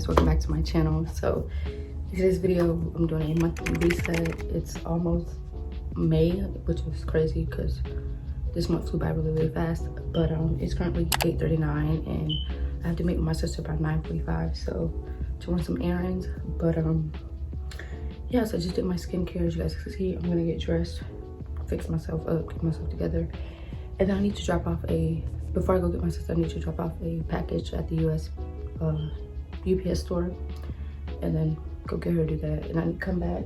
guys, welcome back to my channel. So in today's video I'm doing a monthly reset. It's almost May, which is crazy because this month flew by really fast, but it's currently 8:39 and I have to meet with my sister by 9:45, so to run some errands. But yeah, so I just did my skincare. As you guys can see, I'm gonna get dressed, fix myself up, get myself together, and then I need to drop off before I go get my sister, I need to drop off a package at the UPS store, and then go get her to do that. And I need to come back.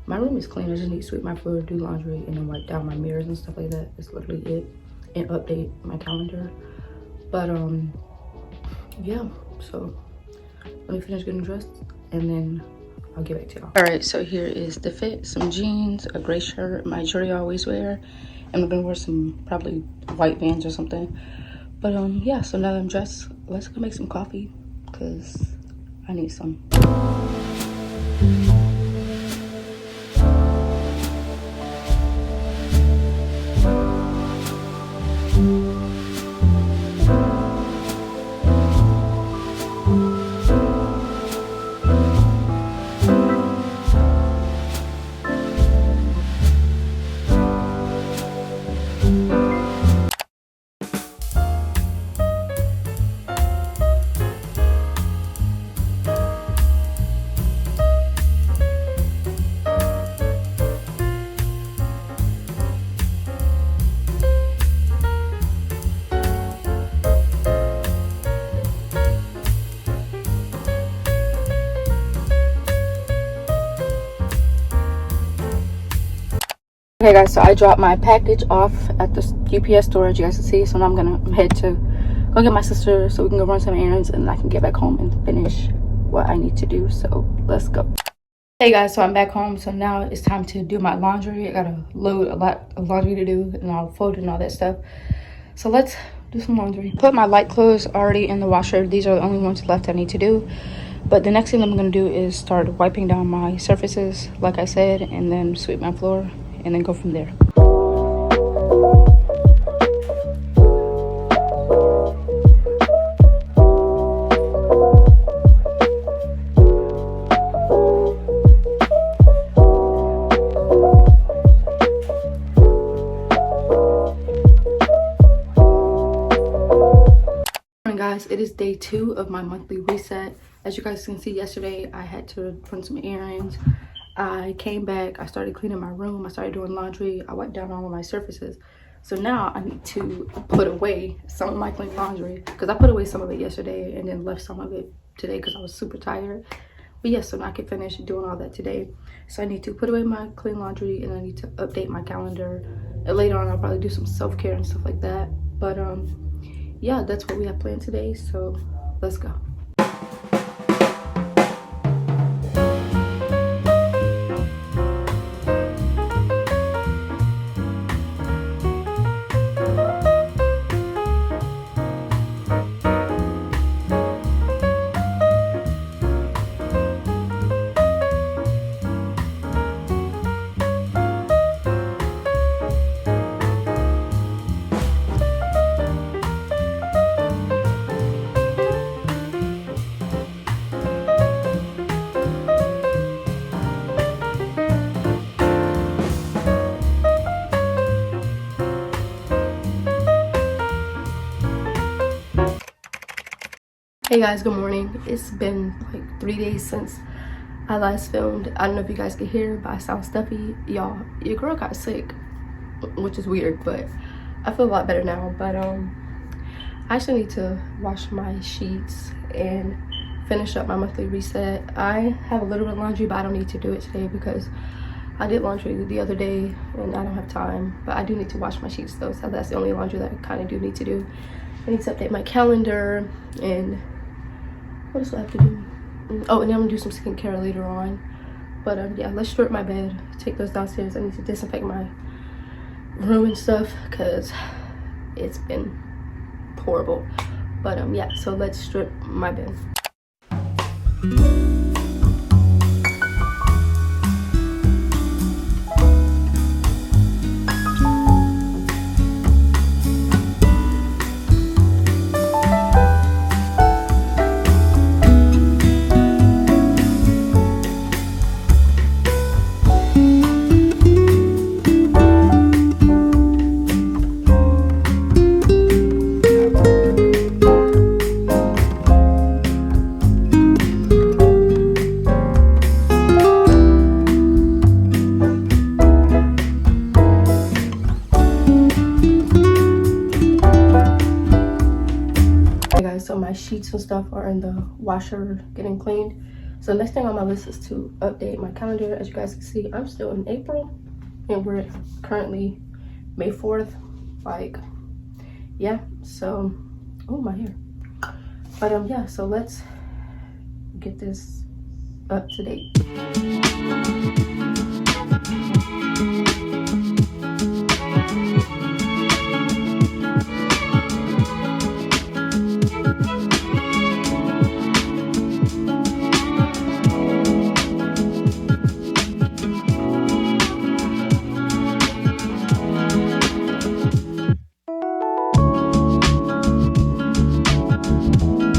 My room is clean. I just need to sweep my floor, do laundry, and then wipe down my mirrors and stuff like that. That's literally it. And update my calendar. But yeah, so let me finish getting dressed and then I'll get back to y'all. All right, so here is the fit. Some jeans, a gray shirt, my jewelry I always wear, and I'm gonna wear some probably white Vans or something. But yeah, so now that I'm dressed, let's go make some coffee because I need some. Okay guys, so I dropped my package off at the UPS store, as you guys can see. So now I'm head to go get my sister so we can go run some errands and I can get back home and finish what I need to do. So let's go. Hey guys, so I'm back home. So now it's time to do my laundry. I gotta load a lot of laundry to do, and I'll fold and all that stuff. So let's do some laundry. Put my light clothes already in the washer. These are the only ones left I need to do. But the next thing I'm gonna do is start wiping down my surfaces, like I said, and then sweep my floor, and then go from there. Morning guys, it is day 2 of my monthly reset. As you guys can see, yesterday I had to run some errands. I came back, I started cleaning my room, I started doing laundry, I wiped down all of my surfaces. So now I need to put away some of my clean laundry because I put away some of it yesterday and then left some of it today because I was super tired. But yes, so now I can finish doing all that today. So I need to put away my clean laundry and I need to update my calendar. And later on I'll probably do some self-care and stuff like that. But yeah, that's what we have planned today, so let's go. Hey guys, good morning. It's been like 3 days since I last filmed. I don't know if you guys can hear, but I sound stuffy. Y'all, your girl got sick, which is weird, but I feel a lot better now. But I actually need to wash my sheets and finish up my monthly reset. I have a little bit of laundry, but I don't need to do it today because I did laundry the other day and I don't have time. But I do need to wash my sheets though, so that's the only laundry that I kind of do need to do. I need to update my calendar, and what else do I have to do? Oh, and then I'm gonna do some skincare later on. But yeah, let's strip my bed, take those downstairs. I need to disinfect my room and stuff because it's been horrible. But yeah, so let's strip my bed. my sheets and stuff are in the washer getting cleaned. So next thing on my list is to update my calendar. As you guys can see, I'm still in April and we're currently May 4th. Like, yeah, so, oh, my hair. But yeah, so let's get this up to date.